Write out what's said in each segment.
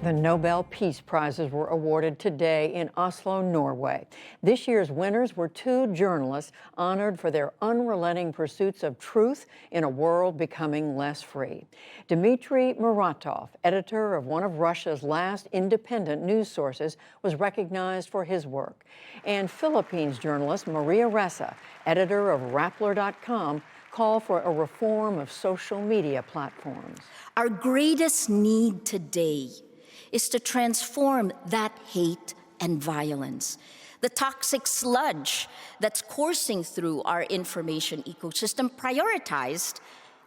The Nobel Peace Prizes were awarded today in Oslo, Norway. This year's winners were two journalists honored for their unrelenting pursuits of truth in a world becoming less free. Dmitry Muratov, editor of one of Russia's last independent news sources, was recognized for his work. And Philippines journalist Maria Ressa, editor of Rappler.com, call for a reform of social media platforms. Our greatest need today is to transform that hate and violence, the toxic sludge that's coursing through our information ecosystem, prioritized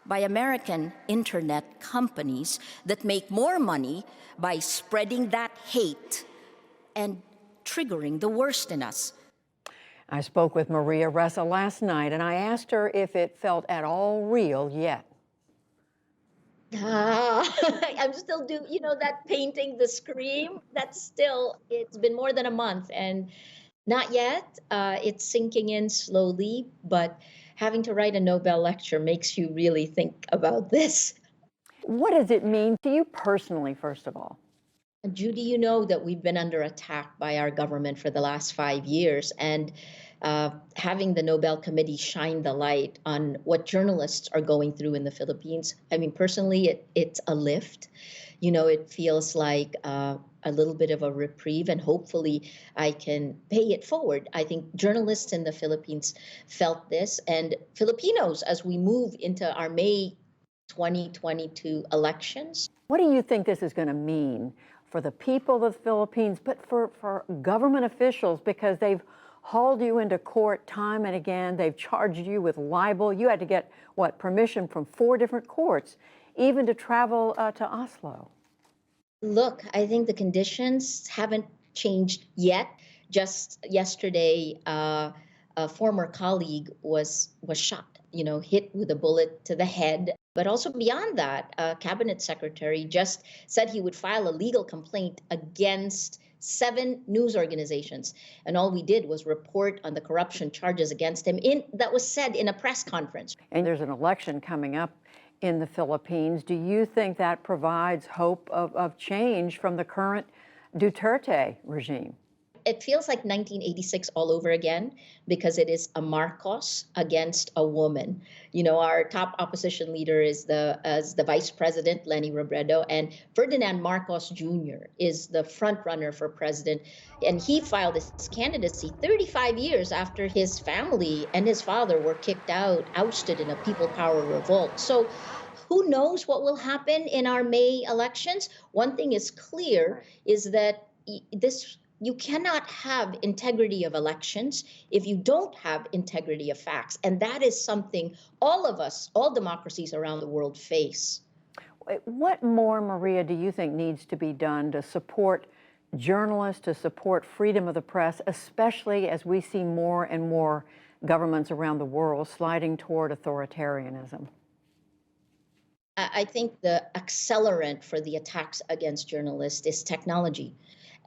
by American internet companies that make more money by spreading that hate and triggering the worst in us. I spoke with Maria Ressa last night, and I asked her if it felt at all real yet. I'm still doing, that painting, the scream, it's been more than a month and not yet. It's sinking in slowly, but having to write a Nobel lecture makes you really think about this. What does it mean to you personally, first of all? Judy, you know that we've been under attack by our government for the last 5 years, and having the Nobel Committee shine the light on what journalists are going through in the Philippines. I mean, personally, it's a lift. It feels like a little bit of a reprieve, and hopefully I can pay it forward. I think journalists in the Philippines felt this, and Filipinos, as we move into our May 2022 elections. What do you think this is going to mean for the people of the Philippines, but for government officials, because they've hauled you into court time and again, they've charged you with libel. You had to get, permission from 4 different courts, even to travel to Oslo. Look, I think the conditions haven't changed yet. Just yesterday, a former colleague was shot, hit with a bullet to the head. But also beyond that, a cabinet secretary just said he would file a legal complaint against 7 news organizations. And all we did was report on the corruption charges against him that was said in a press conference. And there's an election coming up in the Philippines. Do you think that provides hope of change from the current Duterte regime? It feels like 1986 all over again, because it is a Marcos against a woman. Our top opposition leader is the vice president, Leni Robredo, and Ferdinand Marcos Jr. is the front runner for president. And he filed his candidacy 35 years after his family and his father were kicked out, ousted in a people power revolt. So who knows what will happen in our May elections? One thing is clear is that you cannot have integrity of elections if you don't have integrity of facts. And that is something all of us, all democracies around the world face. What more, Maria, do you think needs to be done to support journalists, to support freedom of the press, especially as we see more and more governments around the world sliding toward authoritarianism? I think the accelerant for the attacks against journalists is technology.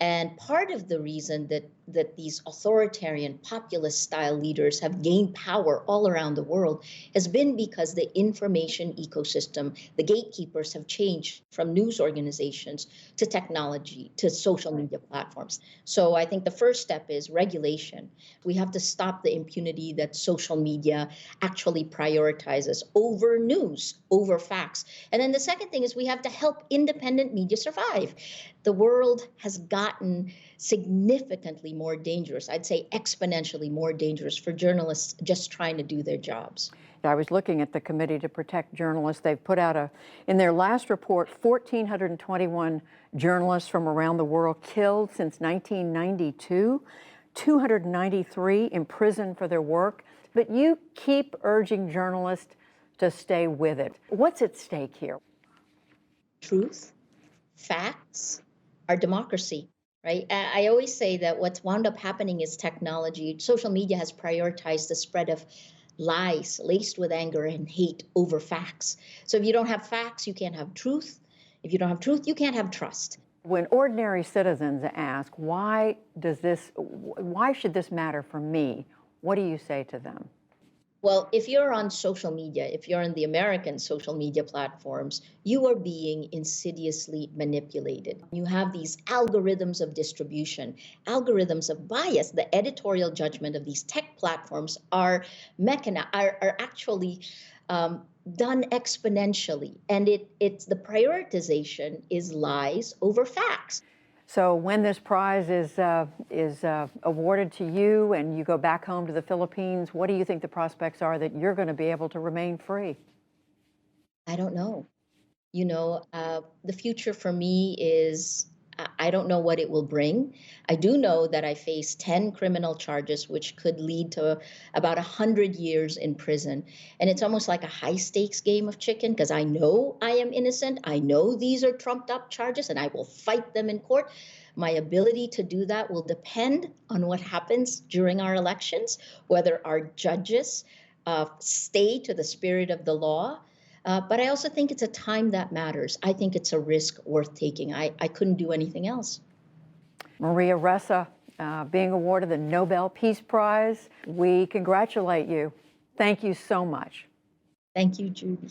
And part of the reason that these authoritarian populist style leaders have gained power all around the world has been because the information ecosystem, the gatekeepers, have changed from news organizations to technology to social media platforms. So I think the first step is regulation. We have to stop the impunity that social media actually prioritizes over news, over facts. And then the second thing is we have to help independent media survive. The world has gotten significantly more dangerous, I'd say exponentially more dangerous for journalists just trying to do their jobs. I was looking at the Committee to Protect Journalists. They've put out in their last report, 1,421 journalists from around the world killed since 1992, 293 imprisoned for their work. But you keep urging journalists to stay with it. What's at stake here? Truth, facts, our democracy, right? I always say that what's wound up happening is technology. Social media has prioritized the spread of lies laced with anger and hate over facts. So if you don't have facts, you can't have truth. If you don't have truth, you can't have trust. When ordinary citizens ask, why should this matter for me? What do you say to them? Well, if you're on social media, if you're on the American social media platforms, you are being insidiously manipulated. You have these algorithms of distribution, algorithms of bias. The editorial judgment of these tech platforms are are actually done exponentially, and it's the prioritization is lies over facts. So when this prize is awarded to you and you go back home to the Philippines, what do you think the prospects are that you're going to be able to remain free? I don't know. The future for me is I don't know what it will bring. I do know that I face 10 criminal charges, which could lead to about 100 years in prison. And it's almost like a high stakes game of chicken because I know I am innocent. I know these are trumped up charges and I will fight them in court. My ability to do that will depend on what happens during our elections, whether our judges stay to the spirit of the law. But I also think it's a time that matters. I think it's a risk worth taking. I couldn't do anything else. Maria Ressa, being awarded the Nobel Peace Prize, we congratulate you. Thank you so much. Thank you, Judy.